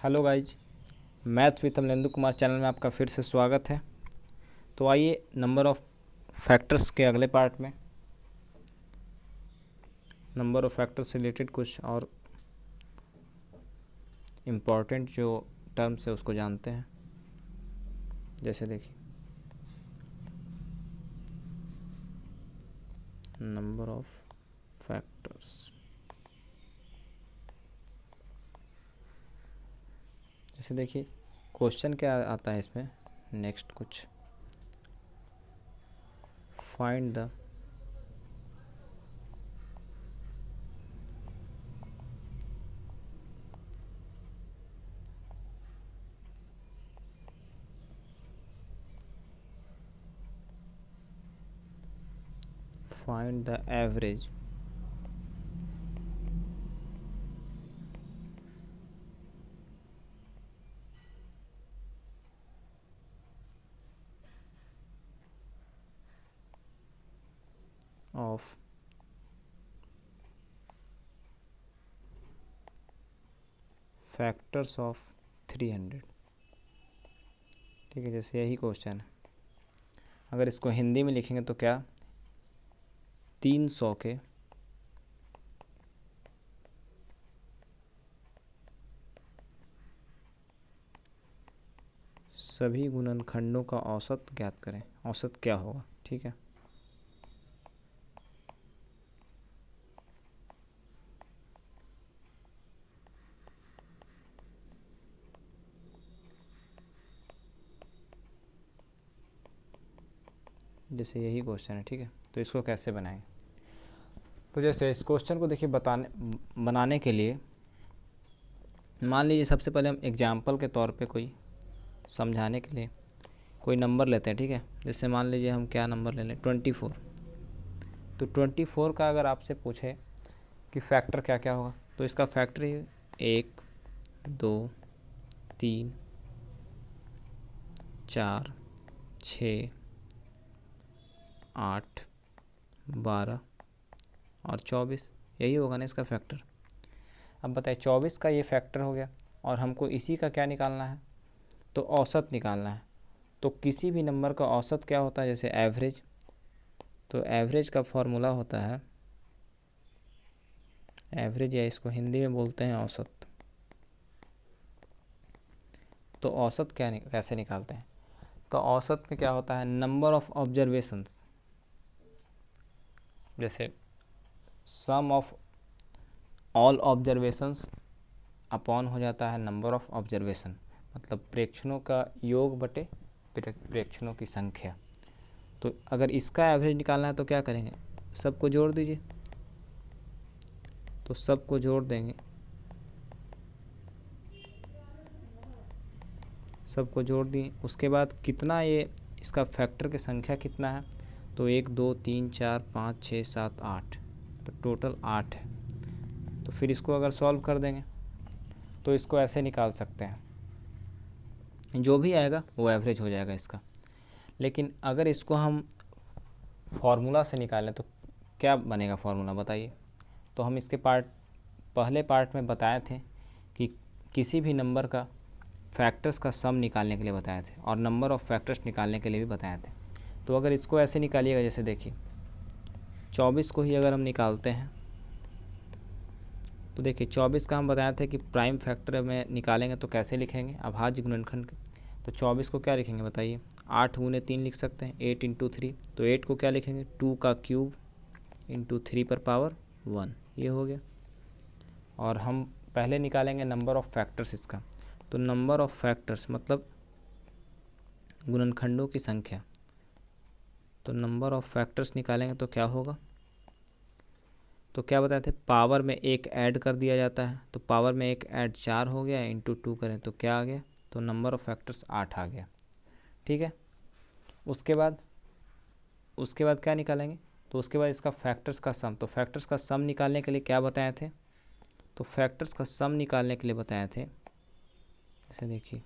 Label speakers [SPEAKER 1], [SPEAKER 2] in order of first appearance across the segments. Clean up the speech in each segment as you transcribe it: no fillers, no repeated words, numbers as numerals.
[SPEAKER 1] Hello guys, math with Amlendu Kumar channel में आपका फिर से स्वागत है। तो आइए नंबर ऑफ़ फैक्टर्स के अगले पार्ट में नंबर ऑफ़ फैक्टर्स से रिलेटेड कुछ और इम्पॉर्टेंट जो टर्म्स है उसको जानते हैं। जैसे देखिए, नंबर ऑफ़ फैक्टर्स। जैसे देखिए क्वेश्चन क्या आता है इसमें, नेक्स्ट कुछ find the average of factors of 300। ठीक है, जैसे यही क्वेश्चन है। अगर इसको हिंदी में लिखेंगे तो क्या, 300 के सभी गुणनखंडों का औसत ज्ञात करें। औसत क्या होगा, ठीक है। जैसे यही क्वेश्चन है, ठीक है। तो इसको कैसे बनाएंगे, तो जैसे इस क्वेश्चन को देखिए बनाने के लिए मान लीजिए सबसे पहले हम एग्जाम्पल के तौर पे कोई समझाने के लिए कोई नंबर लेते हैं, ठीक है। जैसे मान लीजिए हम क्या नंबर ले लें, 24। तो 24 का अगर आपसे पूछे कि फैक्टर क्या क्या होगा, तो इसका फैक्टर ही 1 2 3 4 6 8 12 और 24, यही होगा ना इसका फैक्टर। अब बताइए 24 का ये फैक्टर हो गया और हमको इसी का क्या निकालना है, तो औसत निकालना है। तो किसी भी नंबर का औसत क्या होता है, जैसे एवरेज। तो एवरेज का फॉर्मूला होता है एवरेज, या इसको हिंदी में बोलते हैं औसत। तो औसत कैसे निकालते हैं, तो औसत में क्या होता है, नंबर ऑफ ऑब्जर्वेशंस। जैसे सम ऑफ ऑल ऑब्जर्वेशंस अपॉन हो जाता है नंबर ऑफ ऑब्जर्वेशन, मतलब प्रेक्षणों का योग बटे प्रेक्षणों की संख्या। तो अगर इसका एवरेज निकालना है तो क्या करेंगे, सबको जोड़ दीजिए। तो सबको जोड़ देंगे, सबको जोड़ दिए। उसके बाद कितना ये इसका फैक्टर की संख्या कितना है, तो 1 2 3 4 5 6 7 8, तो टोटल 8 है। तो फिर इसको अगर सॉल्व कर देंगे तो इसको ऐसे निकाल सकते हैं, जो भी आएगा वो एवरेज हो जाएगा इसका। लेकिन अगर इसको हम फार्मूला से निकालें तो क्या बनेगा फार्मूला, बताइए। तो हम इसके पहले पार्ट में बताए थे कि किसी भी नंबर का फैक्टर्स का सम निकालने के लिए बताए थे और नंबर ऑफ़ फैक्टर्स निकालने के लिए भी बताए थे। तो अगर इसको ऐसे निकालिएगा, जैसे देखिए 24 को ही अगर हम निकालते हैं तो देखिए 24 का हम बताए थे कि प्राइम फैक्टर में निकालेंगे तो कैसे लिखेंगे, अभाज्य गुणनखंड के। तो 24 को क्या लिखेंगे बताइए, 8 गुने 3 लिख सकते हैं, 8 इंटू 3। तो 8 को क्या लिखेंगे, 2 का क्यूब इंटू 3 पर पावर 1, ये हो गया। और हम पहले निकालेंगे नंबर ऑफ़ फैक्टर्स इसका। तो नंबर ऑफ़ फैक्टर्स मतलब गुणनखंडों की संख्या। तो नंबर ऑफ़ फैक्टर्स निकालेंगे तो क्या होगा, तो क्या बताए थे, पावर में एक ऐड कर दिया जाता है। तो पावर में एक ऐड 4 हो गया, इंटू 2 करें तो क्या आ गया, तो नंबर ऑफ़ फैक्टर्स 8 आ गया, ठीक है। उसके बाद क्या निकालेंगे, तो उसके बाद इसका फैक्टर्स का सम। तो फैक्टर्स का सम निकालने के लिए क्या बताए थे, तो फैक्टर्स का सम निकालने के लिए बताए थे, जैसे देखिए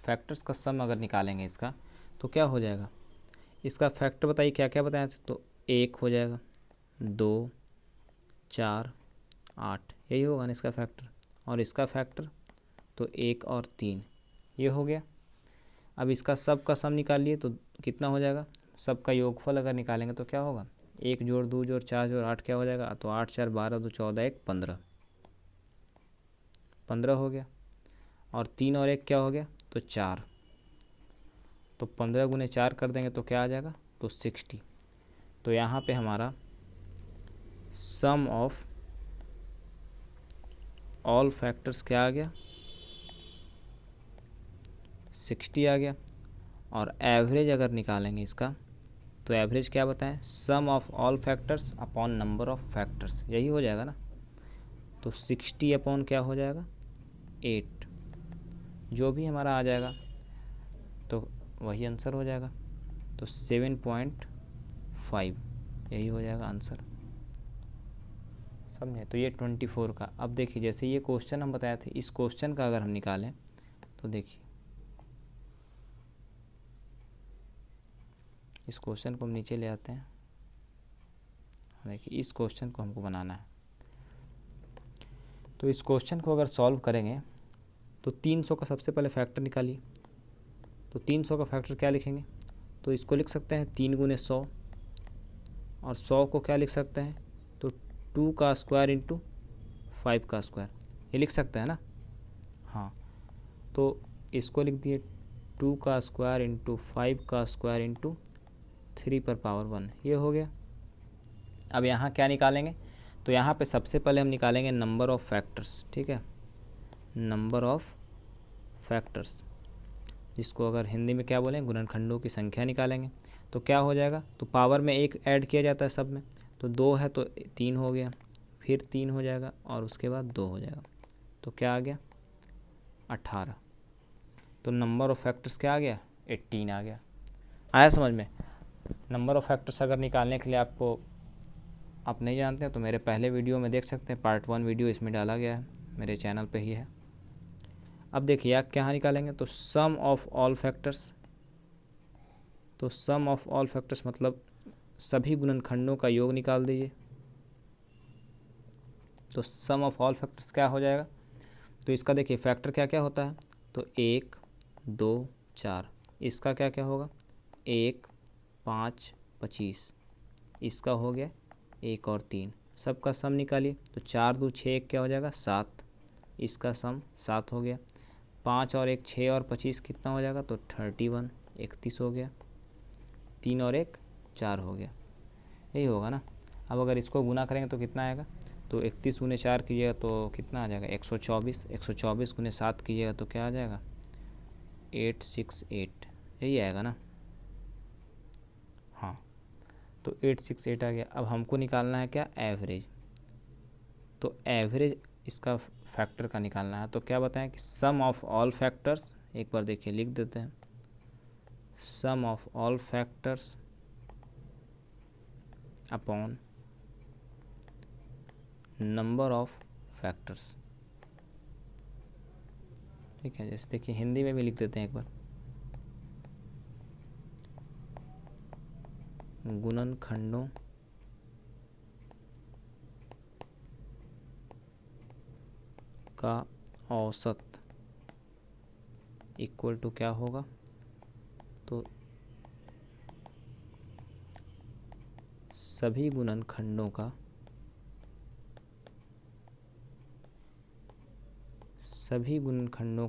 [SPEAKER 1] फैक्टर्स का सम अगर निकालेंगे इसका तो क्या हो जाएगा, इसका फैक्टर बताइए क्या क्या बताए थे। तो 1 हो जाएगा, 2 4 8, यही होगा ना इसका फैक्टर, और इसका फैक्टर तो 1 और 3, ये हो गया। अब इसका सब का सम निकाल लिए तो कितना हो जाएगा, सब का योगफल अगर निकालेंगे तो क्या होगा, 1 जोड़ 2 जोड़ 4 जोड़ 8 क्या हो जाएगा, तो 8 4 12 2 14 1 15, 15 हो गया। और 3 और 1 क्या हो गया, तो 4, तो 15 गुने 4 कर देंगे तो क्या आ जाएगा, तो 60। तो यहाँ पे हमारा सम ऑफ ऑल फैक्टर्स क्या आ गया, 60 आ गया। और एवरेज अगर निकालेंगे इसका तो एवरेज क्या बताएं, sum of all factors upon number of factors, यही हो जाएगा ना। तो 60 अपॉन क्या हो जाएगा, 8, जो भी हमारा आ जाएगा तो वही आंसर हो जाएगा। तो 7.5 यही हो जाएगा आंसर, समझे। तो ये 24 का। अब देखिए जैसे ये क्वेश्चन हम बताए थे, इस क्वेश्चन का अगर हम निकालें तो देखिए इस क्वेश्चन को हम नीचे ले आते हैं। देखिए इस क्वेश्चन को हमको बनाना है, तो इस क्वेश्चन को अगर सॉल्व करेंगे तो 300 का सबसे पहले फैक्टर निकालिए। तो 300 का फैक्टर क्या लिखेंगे, तो इसको लिख सकते हैं 3 गुने 100, और 100 को क्या लिख सकते हैं, तो 2 का स्क्वायर इंटू 5 का स्क्वायर, ये लिख सकते हैं ना। हाँ, तो इसको लिख दिए 2 का स्क्वायर इंटू 5 का स्क्वायर इंटू 3 पर पावर 1, ये हो गया। अब यहाँ क्या निकालेंगे, तो यहाँ पे सबसे पहले हम निकालेंगे नंबर ऑफ़ फैक्टर्स, ठीक है, नंबर ऑफ़ फैक्टर्स, जिसको अगर हिंदी में क्या बोलें, गुणनखंडों की संख्या निकालेंगे। तो क्या हो जाएगा, तो पावर में 1 ऐड किया जाता है सब में, तो 2 है तो 3 हो गया, फिर 3 हो जाएगा और उसके बाद 2 हो जाएगा, तो क्या आ गया 18। तो नंबर ऑफ़ फैक्टर्स क्या आ गया, 18 आ गया। आया समझ में। नंबर ऑफ़ फैक्टर्स अगर निकालने के लिए आपको, आप नहीं जानते हैं तो मेरे पहले वीडियो में देख सकते हैं, पार्ट 1 वीडियो इसमें डाला गया है, मेरे चैनल पे ही है। अब देखिए आप क्या निकालेंगे, तो सम ऑफ ऑल फैक्टर्स, तो सम ऑफ ऑल फैक्टर्स मतलब सभी गुणनखंडों का योग निकाल दीजिए। तो सम ऑफ ऑल फैक्टर्स क्या हो जाएगा, तो इसका देखिए फैक्टर क्या क्या होता है, तो 1 2 4, इसका क्या क्या होगा, 1 5 25, इसका हो गया 1 और 3, सबका सम निकालिए। तो 4 2 6 1 क्या हो जाएगा 7, इसका सम 7 हो गया। 5 और 1 6 और 25 कितना हो जाएगा, तो 31 31 हो गया। 3 और 1 4 हो गया, यही होगा ना। अब अगर इसको गुना करेंगे तो कितना आएगा, तो 31 गुने 4 कीजिएगा तो कितना आ जाएगा 124, 124 गुने 7 कीजिएगा तो क्या आ जाएगा 868, यही आएगा ना। हाँ, तो 868 आ गया। अब हमको निकालना है क्या, एवरेज। तो एवरेज इसका फैक्टर का निकालना है, तो क्या बताएं कि सम ऑफ ऑल फैक्टर्स, एक बार देखिए लिख देते हैं, sum of all factors upon number of factors, ठीक है। जैसे देखिए हिंदी में भी लिख देते हैं एक बार, गुणनखंडों का औसत इक्वल टू क्या होगा, तो सभी गुणनखंडों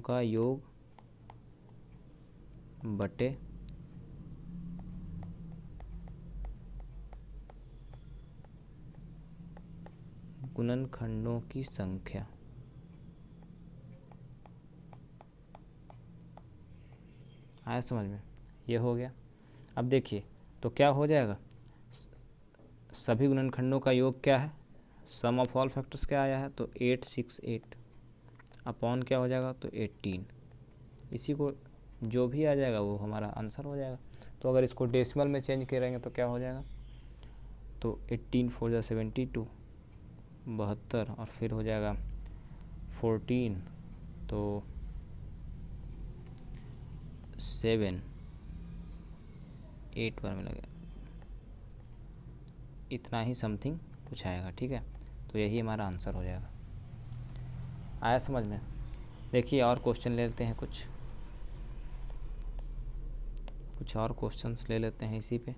[SPEAKER 1] का योग बटे गुणनखंडों की संख्या। आया समझ में, ये हो गया। अब देखिए तो क्या हो जाएगा, सभी गुणनखंडों का योग क्या है, सम ऑफ ऑल फैक्टर्स क्या आया है, तो 868 अपॉन क्या हो जाएगा, तो 18, इसी को जो भी आ जाएगा वो हमारा आंसर हो जाएगा। तो अगर इसको डेसिमल में चेंज करेंगे तो क्या हो जाएगा, तो 18 4 जा 72 72, और फिर हो जाएगा 14, तो 7 8 बार में लगे, इतना ही समथिंग कुछ आएगा, ठीक है। तो यही हमारा आंसर हो जाएगा। आया समझ में? देखिए और क्वेश्चन ले लेते हैं, कुछ और क्वेश्चंस ले लेते हैं इसी पे।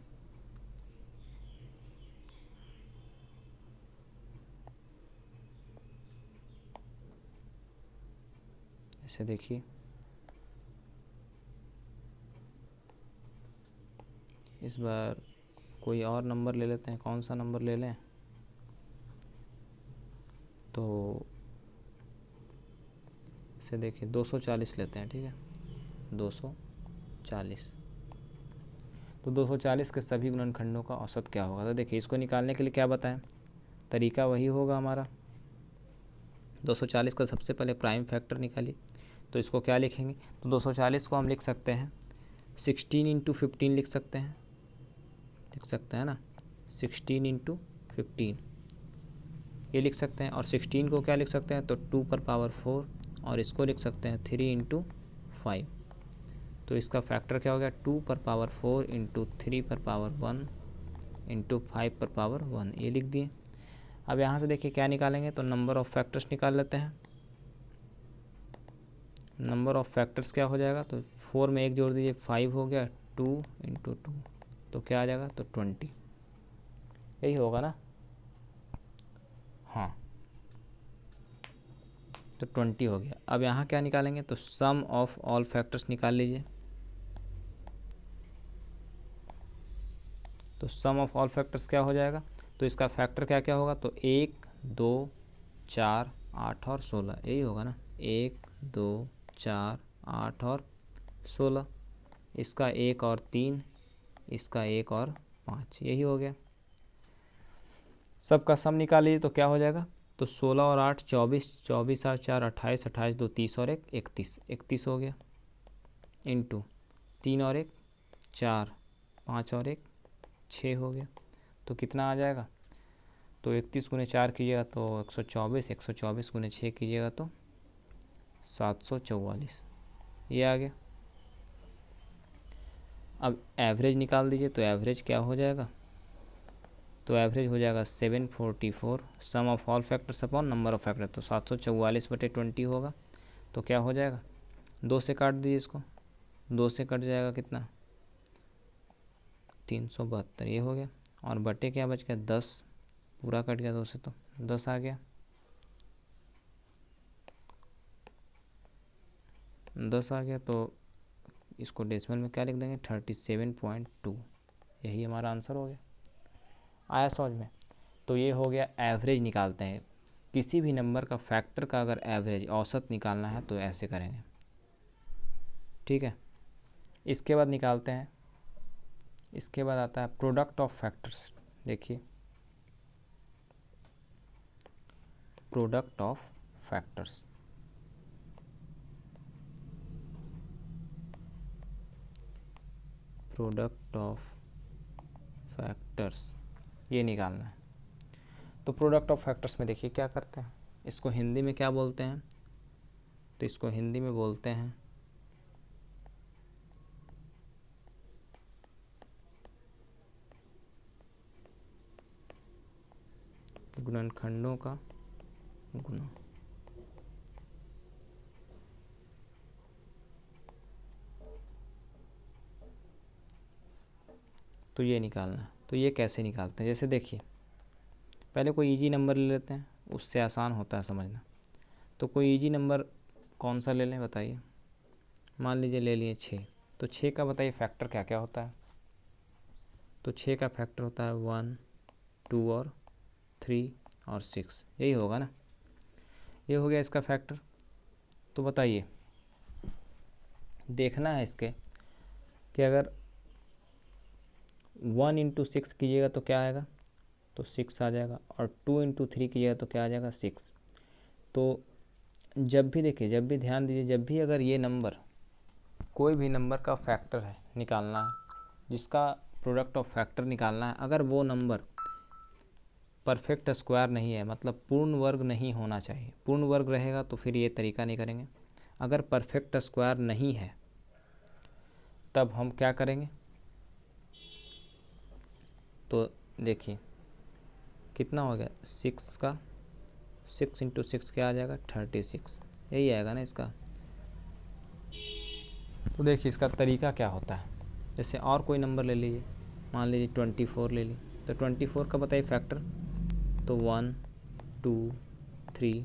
[SPEAKER 1] ऐसे देखिए, इस बार कोई और नंबर ले लेते हैं। कौन सा नंबर ले लें? तो इसे देखिए 240 लेते हैं, ठीक है, 240। तो 240 के सभी गुणनखंडों का औसत क्या होगा? तो देखिए इसको निकालने के लिए क्या बताएं, तरीका वही होगा हमारा। 240 का सबसे पहले प्राइम फैक्टर निकालिए। तो इसको क्या लिखेंगे? तो 240 को हम लिख सकते हैं 16 इंटू 15 लिख सकते हैं ना, 16 इंटू 15 ये लिख सकते हैं। और 16 को क्या लिख सकते हैं? तो 2 पर पावर 4, और इसको लिख सकते हैं 3 इंटू 5। तो इसका फैक्टर क्या हो गया? 2 पर पावर 4 इंटू 3 पर पावर 1 इंटू 5 पर पावर 1, ये लिख दिए। अब यहाँ से देखिए क्या निकालेंगे? तो नंबर ऑफ़ फैक्टर्स निकाल लेते हैं। नंबर ऑफ़ फैक्टर्स क्या हो जाएगा? तो 4 में 1 जोड़ दीजिए, 5 हो गया, 2 इंटू 2, तो क्या आ जाएगा? तो 20, यही होगा ना? हाँ, तो 20 हो गया। अब यहाँ क्या निकालेंगे? तो सम ऑफ ऑल फैक्टर्स निकाल लीजिए। तो सम ऑफ ऑल फैक्टर्स क्या हो जाएगा? तो इसका फैक्टर क्या क्या होगा? तो 1, 2, 4, 8 और 16, यही होगा ना? 1, 2, 4, 8 और 16, इसका 1 और 3, इसका 1 और 5, यही हो गया। सबका सम निकाल लीजिए तो क्या हो जाएगा? तो 16 और 8 24, 24 और 4 28, 28 2 30 और 1 31, 31 हो गया, इंटू 3 और 1 4, 5 और 1 6 हो गया। तो कितना आ जाएगा? तो 31 गुने 4 कीजिएगा तो 124, 124 गुने 6 कीजिएगा तो 744, ये आ गया। अब एवरेज निकाल दीजिए, तो एवरेज क्या हो जाएगा? तो एवरेज हो जाएगा 744 sum of all factors upon number of factor, तो 744/20 होगा। तो क्या हो जाएगा? 2 से काट दीजिए इसको, 2 से कट जाएगा कितना? 372, ये हो गया। और बटे क्या बच गया? 10, पूरा कट गया 2 से, तो 10 आ गया। 10 आ गया, तो इसको डेसिमल में क्या लिख देंगे? 37.2, यही हमारा आंसर हो गया। आया समझ में? तो ये हो गया एवरेज निकालते हैं। किसी भी नंबर का फैक्टर का अगर एवरेज औसत निकालना है तो ऐसे करेंगे, ठीक है। इसके बाद निकालते हैं, इसके बाद आता है प्रोडक्ट ऑफ फैक्टर्स। देखिए product of factors, product of factors ये निकालना है। तो प्रोडक्ट ऑफ फैक्टर्स में देखिए क्या करते हैं, इसको हिंदी में क्या बोलते हैं? तो इसको हिंदी में बोलते हैं गुणनखंडों का गुणा। तो ये निकालना है। तो ये कैसे निकालते हैं? जैसे देखिए पहले कोई इजी नंबर ले लेते हैं, उससे आसान होता है समझना। तो कोई इजी नंबर कौन सा ले लें बताइए? मान लीजिए ले लिए 6। तो 6 का बताइए फैक्टर क्या क्या होता है? तो 6 का फैक्टर होता है 1, 2 और 3 और 6, यही होगा ना? ये हो गया इसका फैक्टर। तो बताइए, देखना है इसके कि अगर 1 इंटू 6 कीजिएगा तो क्या आएगा? तो 6 आ जाएगा। और 2 इंटू 3 कीजिएगा तो क्या आ जाएगा? 6। तो जब भी देखिए, जब भी ध्यान दीजिए, जब भी अगर ये नंबर, कोई भी नंबर का फैक्टर है निकालना है, जिसका प्रोडक्ट ऑफ फैक्टर निकालना है, अगर वो नंबर परफेक्ट स्क्वायर नहीं है, मतलब पूर्ण वर्ग नहीं होना चाहिए। पूर्ण वर्ग रहेगा तो फिर ये तरीका नहीं करेंगे। अगर परफेक्ट स्क्वायर नहीं है तब हम क्या करेंगे? तो देखिए कितना हो गया? 6 का 6 इंटू 6 क्या आ जाएगा 36, यही आएगा ना इसका। तो देखिए इसका तरीका क्या होता है, जैसे और कोई नंबर ले लीजिए, मान लीजिए 24 ले ली, तो 24 का बताइए फैक्टर, तो 1 2 3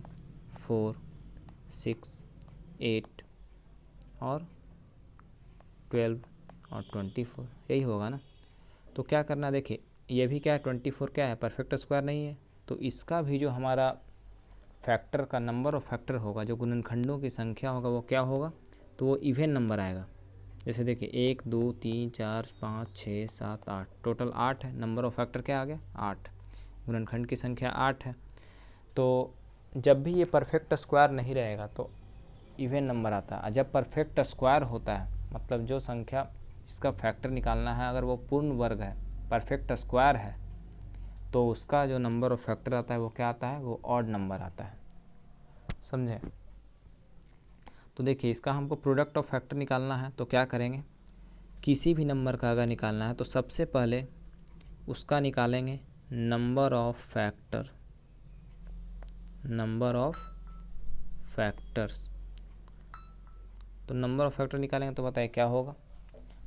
[SPEAKER 1] 4 6 8 और 12 और 24, यही होगा ना। तो क्या करना, देखिए ये भी क्या है 24 क्या है परफेक्ट स्क्वायर नहीं है, तो इसका भी जो हमारा फैक्टर का नंबर ऑफ फैक्टर होगा, जो गुणनखंडों की संख्या होगा वो क्या होगा, तो वो इवन नंबर आएगा। जैसे देखिए 1 2 3 4 5 6 7 8, टोटल 8 है, नंबर ऑफ फैक्टर क्या आ गया 8, गुणनखंड की संख्या 8 है। तो जब भी ये परफेक्ट स्क्वायर नहीं रहेगा तो इवन नंबर आता है। जब परफेक्ट स्क्वायर होता है मतलब जो संख्या जिसका फैक्टर निकालना है अगर वो पूर्ण वर्ग है, परफेक्ट स्क्वायर है, तो उसका जो नंबर ऑफ फैक्टर आता है वो क्या आता है, वो ऑड नंबर आता है, समझे। तो देखिए इसका हमको प्रोडक्ट ऑफ फैक्टर निकालना है, तो क्या करेंगे, किसी भी नंबर का अगर निकालना है तो सबसे पहले उसका निकालेंगे number of factor, number of factors. तो नंबर ऑफ फैक्टर निकालेंगे तो बताइए क्या होगा,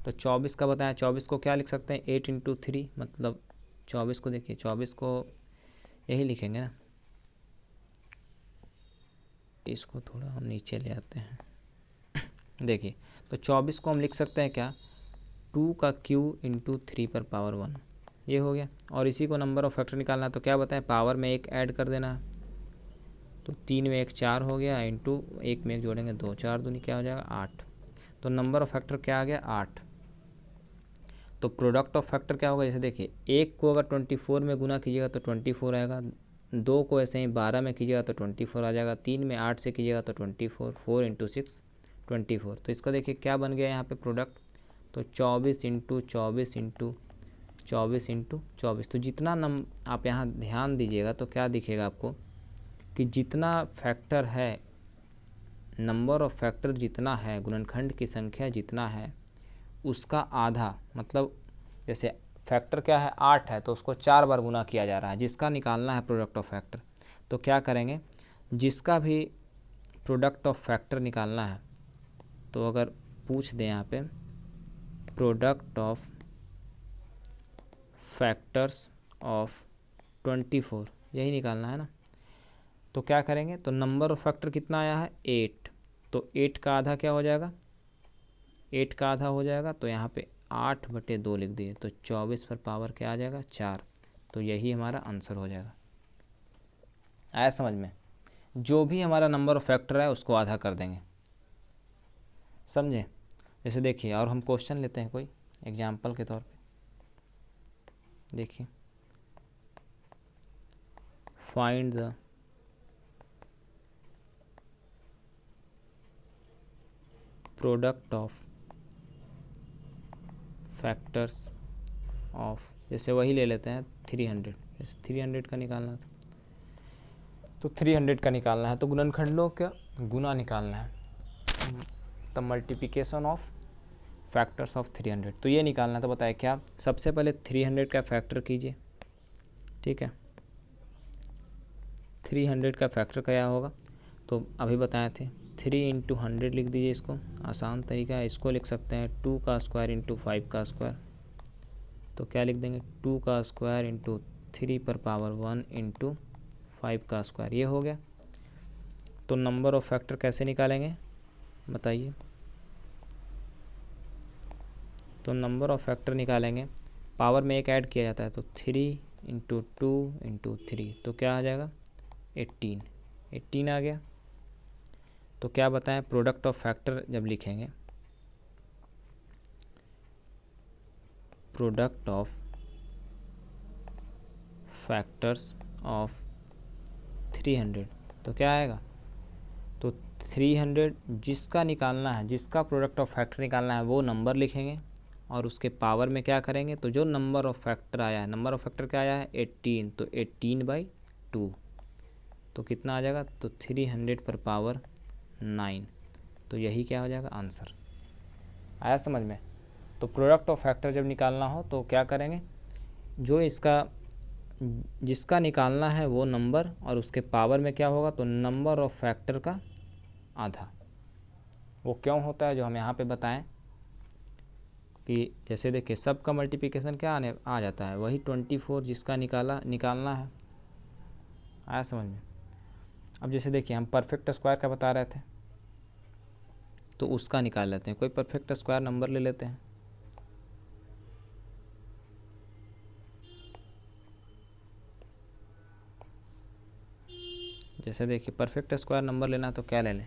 [SPEAKER 1] तो 24 का बताया, 24 को क्या लिख सकते हैं 8 इंटू 3, मतलब 24 को देखिए 24 को यही लिखेंगे ना, इसको थोड़ा हम नीचे ले आते हैं देखिए तो 24 को हम लिख सकते हैं क्या 2 का क्यू इंटू 3 पर पावर 1, ये हो गया। और इसी को नंबर ऑफ फैक्टर निकालना है तो क्या बताएं, पावर में एक ऐड कर देना है, तो 3 में 1 4 हो गया, इंटू 1 में 1 जोड़ेंगे 2, 4 दूनी क्या हो जाएगा 8, तो नंबर ऑफ फैक्टर क्या आ गया 8। तो प्रोडक्ट ऑफ फैक्टर क्या होगा, जैसे देखिए 1 को अगर 24 में गुना कीजिएगा तो 24 आएगा, 2 को ऐसे ही 12 में कीजिएगा तो 24 आ जाएगा, 3 में 8 से कीजिएगा तो 24, 4 इंटू 6 24। तो इसका देखिए क्या बन गया यहाँ पे प्रोडक्ट, तो 24 इंटू 24 इंटू 24 इंटू 24। तो जितना आप यहाँ ध्यान दीजिएगा तो क्या दिखेगा आपको कि जितना फैक्टर है, नंबर ऑफ फैक्टर जितना है, गुणनखंड की संख्या जितना है उसका आधा, मतलब जैसे फैक्टर क्या है 8 है तो उसको 4 बार गुना किया जा रहा है, जिसका निकालना है प्रोडक्ट ऑफ फैक्टर। तो क्या करेंगे, जिसका भी प्रोडक्ट ऑफ फैक्टर निकालना है तो अगर पूछ दें यहाँ पे प्रोडक्ट ऑफ फैक्टर्स ऑफ 24, यही निकालना है ना, तो क्या करेंगे, तो नंबर ऑफ फैक्टर कितना आया है 8, तो 8 का आधा क्या हो जाएगा, 8 का आधा हो जाएगा, तो यहाँ पे 8/2 लिख दिए, तो 24 पर पावर क्या आ जाएगा 4, तो यही हमारा आंसर हो जाएगा। आया समझ में, जो भी हमारा नंबर ऑफ फैक्टर है उसको आधा कर देंगे, समझे। जैसे देखिए और हम क्वेश्चन लेते हैं कोई एग्जाम्पल के तौर पे, देखिए find the product of factors of, जैसे वही ले लेते हैं 300, जैसे 300 का निकालना था तो 300 का निकालना है, तो गुणनखंडों का गुना निकालना है, the multiplication of factors of 300, तो ये निकालना है। तो बताए क्या, सबसे पहले 300 का फैक्टर कीजिए, ठीक है, 300 का फैक्टर क्या होगा, तो अभी बताए थे 3 इंटू 100 लिख दीजिए, इसको आसान तरीका है, इसको लिख सकते हैं 2 का स्क्वायर इंटू 5 का स्क्वायर, तो क्या लिख देंगे 2 का स्क्वायर इंटू 3 पर पावर 1 इंटू 5 का स्क्वायर, ये हो गया। तो नंबर ऑफ फैक्टर कैसे निकालेंगे बताइए, तो नंबर ऑफ फैक्टर निकालेंगे, पावर में एक ऐड किया जाता है, तो 3 इंटू 2 इंटू 3, तो क्या आ जाएगा 18 आ गया। तो क्या बताएं, प्रोडक्ट ऑफ फैक्टर जब लिखेंगे, प्रोडक्ट ऑफ फैक्टर्स ऑफ 300, तो क्या आएगा, तो 300 जिसका निकालना है, जिसका प्रोडक्ट ऑफ फैक्टर निकालना है वो नंबर लिखेंगे और उसके पावर में क्या करेंगे, तो जो नंबर ऑफ फैक्टर आया है, नंबर ऑफ फैक्टर क्या आया है 18, तो 18/2, तो कितना आ जाएगा, तो 300 पर पावर 9, तो यही क्या हो जाएगा आंसर। आया समझ में। तो प्रोडक्ट ऑफ फैक्टर जब निकालना हो तो क्या करेंगे, जो इसका जिसका निकालना है वो नंबर और उसके पावर में क्या होगा, तो नंबर ऑफ फैक्टर का आधा। वो क्यों होता है जो हम यहाँ पे बताएं कि जैसे देखिए सब का मल्टीप्लिकेशन क्या आ जाता है, वही 24 जिसका निकालना है। आया समझ में। अब जैसे देखिए हम परफेक्ट स्क्वायर का बता रहे थे, तो उसका निकाल लेते हैं। कोई परफेक्ट स्क्वायर नंबर ले लेते हैं। जैसे देखिए परफेक्ट स्क्वायर नंबर लेना तो क्या ले लें,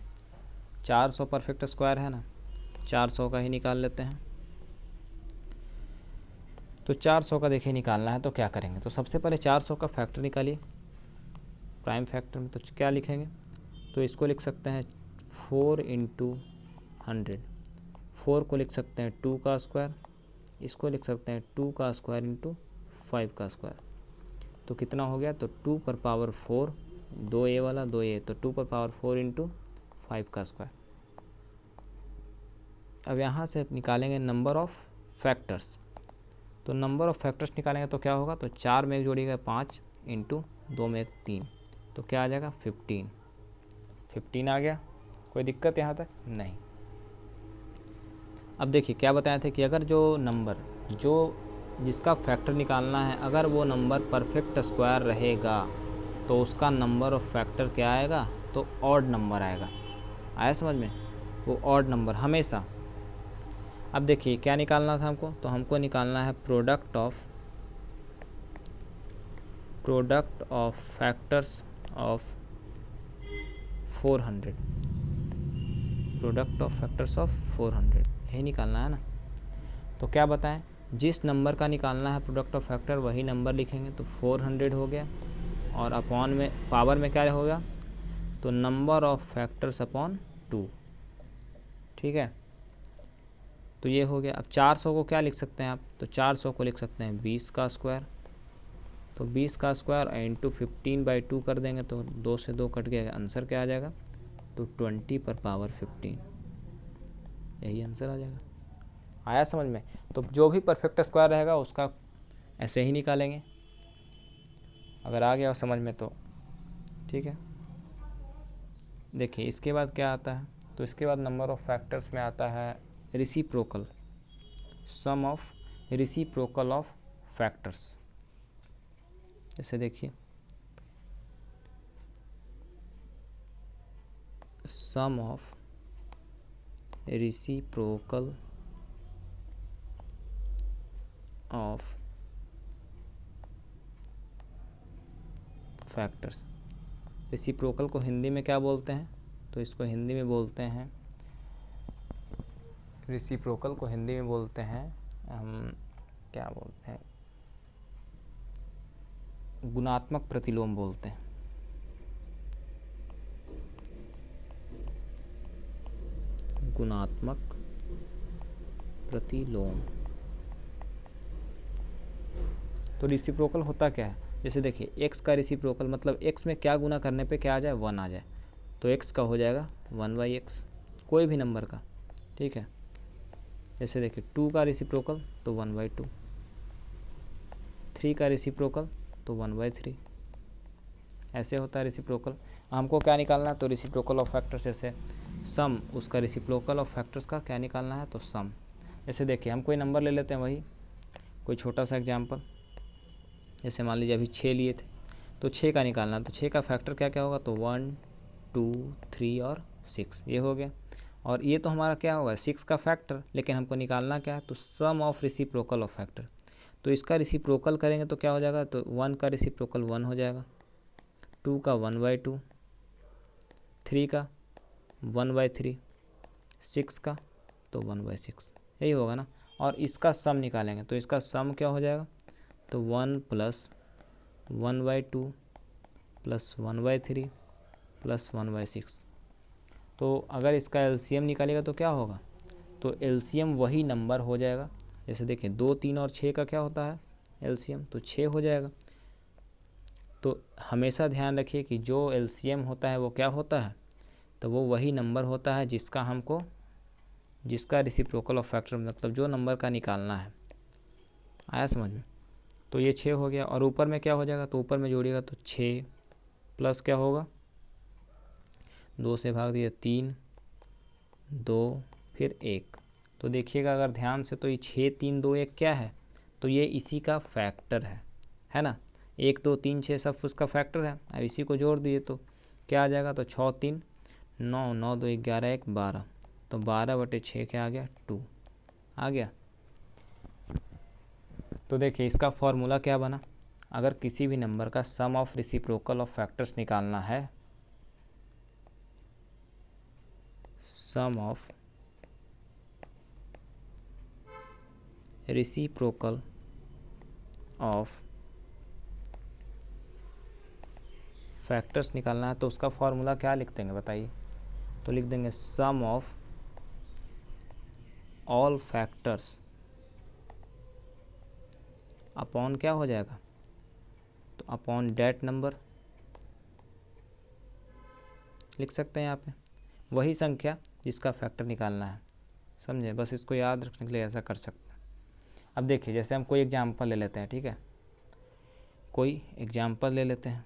[SPEAKER 1] 400 परफेक्ट स्क्वायर है ना, 400 का ही निकाल लेते हैं। तो 400 का देखिए निकालना है तो क्या करेंगे, तो सबसे पहले 400 का फैक्टर निकालिए प्राइम फैक्टर में। तो क्या लिखेंगे, तो इसको लिख सकते हैं 4 इंटू 100। 4 को लिख सकते हैं 2 का स्क्वायर, इसको लिख सकते हैं 2 का स्क्वायर इंटू 5 का स्क्वायर। तो कितना हो गया, तो 2 पर पावर 4, 2 ए वाला 2 ए, तो 2 पर पावर 4 इंटू 5 का स्क्वायर। अब यहाँ से निकालेंगे नंबर ऑफ फैक्टर्स। तो नंबर ऑफ फैक्टर्स निकालेंगे तो क्या होगा, तो 4 में एक जोड़िएगा 5 इंटू 2 में एक 3, तो क्या आ जाएगा 15 आ गया। कोई दिक्कत यहाँ तक नहीं। अब देखिए क्या बताए थे कि अगर जो नंबर जिसका फैक्टर निकालना है, अगर वो नंबर परफेक्ट स्क्वायर रहेगा तो उसका नंबर ऑफ फैक्टर क्या आएगा, तो ऑड नंबर आएगा। आया समझ में, वो ऑड नंबर हमेशा। अब देखिए क्या निकालना था हमको, तो हमको निकालना है product of factors of 400। Product of factors of 400 यही निकालना है ना। तो क्या बताएं, जिस नंबर का निकालना है प्रोडक्ट ऑफ फैक्टर वही नंबर लिखेंगे, तो 400 हो गया, और अपॉन में पावर में क्या होगा, तो नंबर ऑफ फैक्टर्स अपॉन 2। ठीक है, तो ये हो गया। अब 400 को क्या लिख सकते हैं आप, तो 400 को लिख सकते हैं 20 का स्क्वायर। तो 20 का स्क्वायर इंटू 15/2 कर देंगे, तो 2 से 2 कट गया, आंसर क्या आ जाएगा, तो 20 पर पावर 15, यही आंसर आ जाएगा। आया समझ में। तो जो भी परफेक्ट स्क्वायर रहेगा उसका ऐसे ही निकालेंगे। अगर आ गया समझ में तो ठीक है। देखिए इसके बाद क्या आता है, तो इसके बाद नंबर ऑफ फैक्टर्स में आता है reciprocal, sum of reciprocal of factors. जैसे देखिए sum of reciprocal of factors. Reciprocal को हिंदी में क्या बोलते हैं, तो इसको हिंदी में बोलते हैं, रेसिप्रोकल को हिंदी में बोलते हैं हम क्या बोलते हैं, गुणात्मक प्रतिलोम बोलते हैं। गुणात्मक प्रतिलोम। तो रेसिप्रोकल होता क्या है, जैसे देखिए x का रेसिप्रोकल मतलब x में क्या गुना करने पे क्या आ जाए, 1 आ जाए, तो x का हो जाएगा 1/x, कोई भी नंबर का। ठीक है, जैसे देखिए 2 का रेसिप्रोकल तो 1/2, 3 का रेसिप्रोकल तो 1/3, ऐसे होता है रेसिप्रोकल। हमको क्या निकालना है, तो रेसिप्रोकल ऑफ फैक्टर्स, जैसे सम उसका रेसिप्रोकल ऑफ फैक्टर्स का क्या निकालना है, तो सम। जैसे देखिए हम कोई नंबर ले लेते हैं, वही कोई छोटा सा एग्जाम्पल, जैसे मान लीजिए अभी 6 लिए थे, तो 6 का निकालना है, तो 6 का फैक्टर क्या क्या होगा, तो 1 2 3 और 6, ये हो गया। और ये तो हमारा क्या होगा 6 का फैक्टर, लेकिन हमको निकालना क्या है, तो सम ऑफ रेसिप्रोकल ऑफ फैक्टर। तो इसका रेसिप्रोकल करेंगे तो क्या हो जाएगा, तो 1 का रेसिप्रोकल 1 हो जाएगा, 2 का 1/2, 3 का 1/3, 6 का तो 1/6, यही होगा ना। और इसका सम निकालेंगे तो इसका सम क्या हो जाएगा, तो 1 + 1/2 + 1/3 + 1/6। तो अगर इसका एलसीएम निकालेगा तो क्या होगा, तो एलसीएम वही नंबर हो जाएगा। जैसे देखिए 2 3 और 6 का क्या होता है एलसीएम, तो 6 हो जाएगा। तो हमेशा ध्यान रखिए कि जो एलसीएम होता है वो क्या होता है, तो वो वही नंबर होता है जिसका रेसिप्रोकल ऑफ फैक्टर मतलब जो नंबर का निकालना है। आया समझ में। तो ये 6 हो गया। और ऊपर में क्या हो जाएगा, तो ऊपर में जोड़िएगा तो 6 प्लस क्या होगा, 2 से भाग दिया 3, 2 फिर 1। तो देखिएगा अगर ध्यान से, तो ये 6 3 2 1 क्या है, तो ये इसी का फैक्टर है ना। 1 2 3 6 सब उसका फैक्टर है। अब इसी को जोड़ दिए तो क्या आ जाएगा, तो 6 3 9, 9 2 11 1 12, तो 12/6 क्या आ गया, 2 आ गया। तो देखिए इसका फॉर्मूला क्या बना, अगर किसी भी नंबर का सम ऑफ रेसिप्रोकल ऑफ फैक्टर्स निकालना है, सम ऑफ रेसिप्रोकल ऑफ फैक्टर्स निकालना है, तो उसका फॉर्मूला क्या लिख देंगे बताइए। तो लिख देंगे सम ऑफ ऑल फैक्टर्स अपॉन क्या हो जाएगा, तो अपॉन डेट नंबर लिख सकते हैं यहाँ पे, वही संख्या जिसका फैक्टर निकालना है। समझे, बस इसको याद रखने के लिए ऐसा कर सकते हैं। अब देखिए जैसे हम कोई एग्जांपल ले लेते हैं, ठीक है, कोई एग्जांपल ले लेते हैं।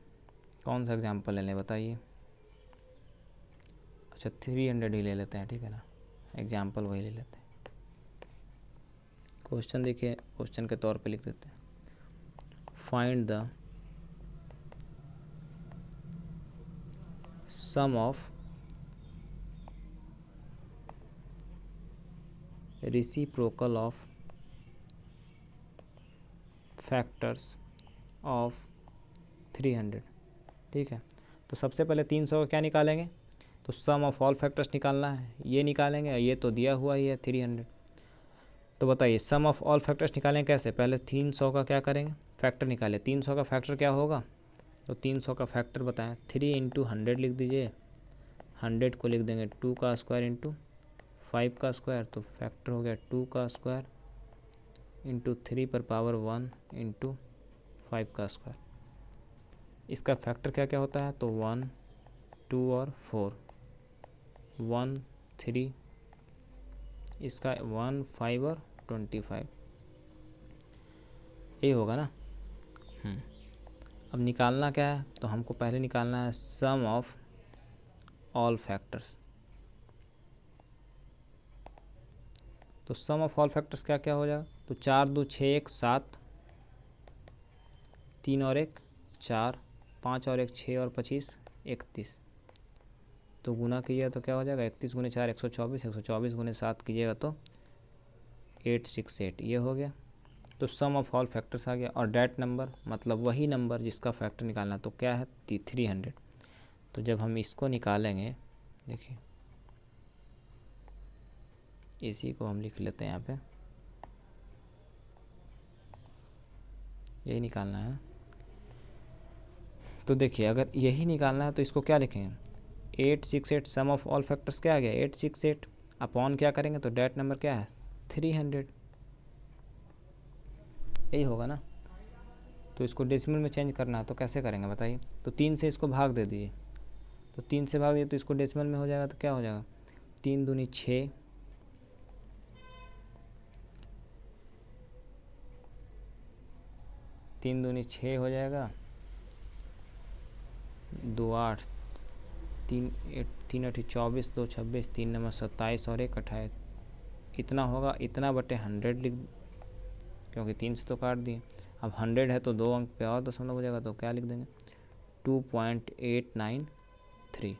[SPEAKER 1] कौन सा एग्जांपल ले लें बताइए। अच्छा 300 ही ले लेते हैं, ठीक है ना, एग्जांपल वही ले लेते हैं। क्वेश्चन देखिए, क्वेश्चन के तौर पे लिख देते हैं, find the sum of reciprocal of factors of 300। ठीक है, तो सबसे पहले 300 का क्या निकालेंगे, तो सम ऑफ ऑल फैक्टर्स निकालना है, ये निकालेंगे। ये तो दिया हुआ ही है 300। तो बताइए सम ऑफ ऑल फैक्टर्स निकालेंगे कैसे, पहले 300 का क्या करेंगे, फैक्टर निकालें। 300 का फैक्टर क्या होगा, तो 300 का फैक्टर बताएं, 3 × 100 लिख दीजिए। 100 को लिख देंगे 2 का स्क्वायर इंटू 5 का स्क्वायर, तो फैक्टर हो गया 2 का स्क्वायर इंटू 3 पर पावर 1 इंटू 5 का स्क्वायर। इसका फैक्टर क्या क्या होता है, तो 1 2 और 4, 1 3, इसका 1 5 और 25, ये होगा ना। अब निकालना क्या है, तो हमको पहले निकालना है सम ऑफ ऑल फैक्टर्स। तो सम ऑफ ऑल फैक्टर्स क्या क्या हो जाएगा, तो 4 2 6 1 7, 3 और 1 4, 5 और 1 6 और 25 31, तो गुना कीजिएगा तो क्या हो जाएगा, 31 × 4 124, 124 × 7 कीजिएगा तो 868, ये हो गया। तो सम ऑफ ऑल फैक्टर्स आ गया। और डेट नंबर मतलब वही नंबर जिसका फैक्टर निकालना, तो क्या है 300। तो जब हम इसको निकालेंगे, देखिए इसी को हम लिख लेते हैं यहाँ पे, यही निकालना है। तो देखिए अगर यही निकालना है तो इसको क्या लिखेंगे, 868 सम ऑफ ऑल फैक्टर्स क्या आ गया 868, अपॉन क्या करेंगे, तो डेट नंबर क्या है 300, यही होगा ना। तो इसको डेसिमल में चेंज करना है तो कैसे करेंगे बताइए, तो 3 से इसको भाग दे दीजिए। तो 3 से भाग दिए तो इसको डेसिमल में हो जाएगा, तो क्या हो जाएगा 3 दूनी 6, 3 दूनी 6 हो जाएगा, 2 8, 3 8 24, 2 26, 3 9 27 और 1 28, इतना होगा। इतना बटे 100 लिख, क्योंकि 3 से तो काट दिए। अब 100 है तो 2 अंक पे और दशमलव हो जाएगा, तो क्या लिख देंगे 2.893,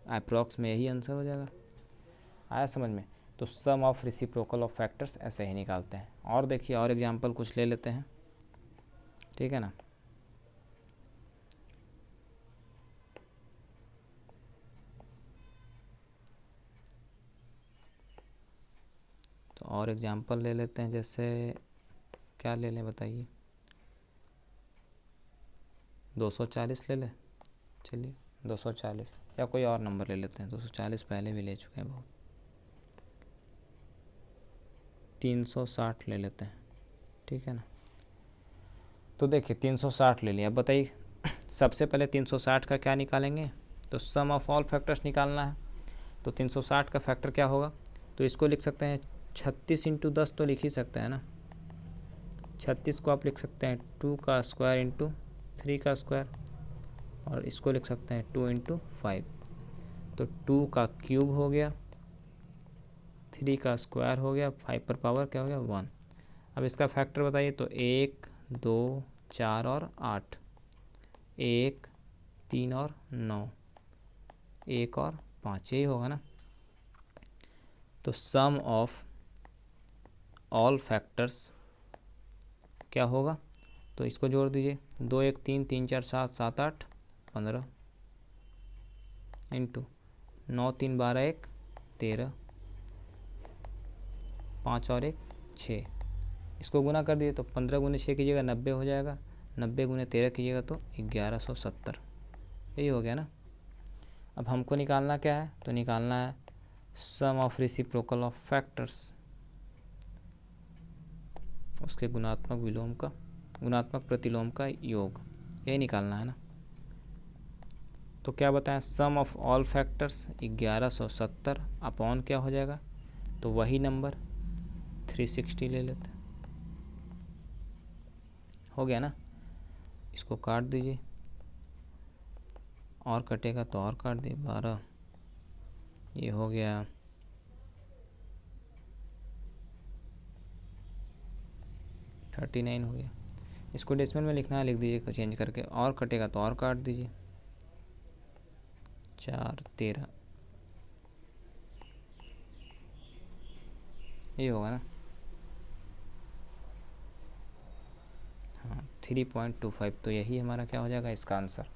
[SPEAKER 1] अप्रॉक्स में यही आंसर हो जाएगा। आया समझ में। तो सम ऑफ रेसिप्रोकल ऑफ फैक्टर्स ऐसे ही निकालते हैं। और देखिए और एग्जांपल कुछ ले लेते हैं, ठीक है ना। तो और एग्जांपल ले लेते हैं, जैसे क्या ले लें बताइए, 240 ले लें, चलिए 240, या कोई और नंबर ले लेते हैं, 240 पहले भी ले चुके हैं बहुत। 360 ले लेते हैं, ठीक है ना। तो देखिए 360 ले लिया। अब बताइए सबसे पहले 360 का क्या निकालेंगे, तो सम ऑफ ऑल फैक्टर्स निकालना है। तो 360 का फैक्टर क्या होगा, तो इसको लिख सकते हैं 36 × 10 तो लिख ही सकते हैं ना, 36 को आप लिख सकते हैं 2 का स्क्वायर इंटू 3 का स्क्वायर, और इसको लिख सकते हैं 2 इंटू 5। तो 2 का क्यूब हो गया, 3 का स्क्वायर हो गया, 5 पर पावर क्या हो गया 1। अब इसका फैक्टर बताइए, तो 1 2 4 और 8, 1 3 और 9, 1 और 5, यही होगा ना। तो सम ऑफ ऑल फैक्टर्स क्या होगा, तो इसको जोड़ दीजिए, 2 1 3, 3 4 7, 7 8 15, इंटू 9 3 12 1 13, 5 और 1 6, इसको गुना कर दिए तो 15 गुने 6 कीजिएगा 90 हो जाएगा, 90 गुने 13 कीजिएगा तो 1170, यही हो गया ना। अब हमको निकालना क्या है, तो निकालना है सम ऑफ रेसिप्रोकल ऑफ फैक्टर्स, उसके गुणात्मक प्रतिलोम का योग, यही निकालना है ना। तो क्या बताएं, sum of all factors 1170 upon क्या हो जाएगा, तो वही नंबर 360 ले लेते हैं, हो गया ना। इसको काट दीजिए, और कटेगा तो और काट दिए 12, ये हो गया 39 हो गया। इसको डेसिमल में लिखना है, लिख दीजिए चेंज करके, और कटेगा तो और काट दीजिए 4 13, ये होगा ना। हाँ 3.25, तो यही हमारा क्या हो जाएगा इसका आंसर।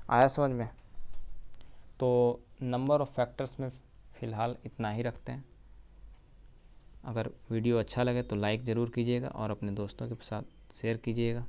[SPEAKER 1] आया समझ में। तो नंबर ऑफ फैक्टर्स में फ़िलहाल इतना ही रखते हैं। अगर वीडियो अच्छा लगे तो लाइक ज़रूर कीजिएगा और अपने दोस्तों के साथ शेयर कीजिएगा।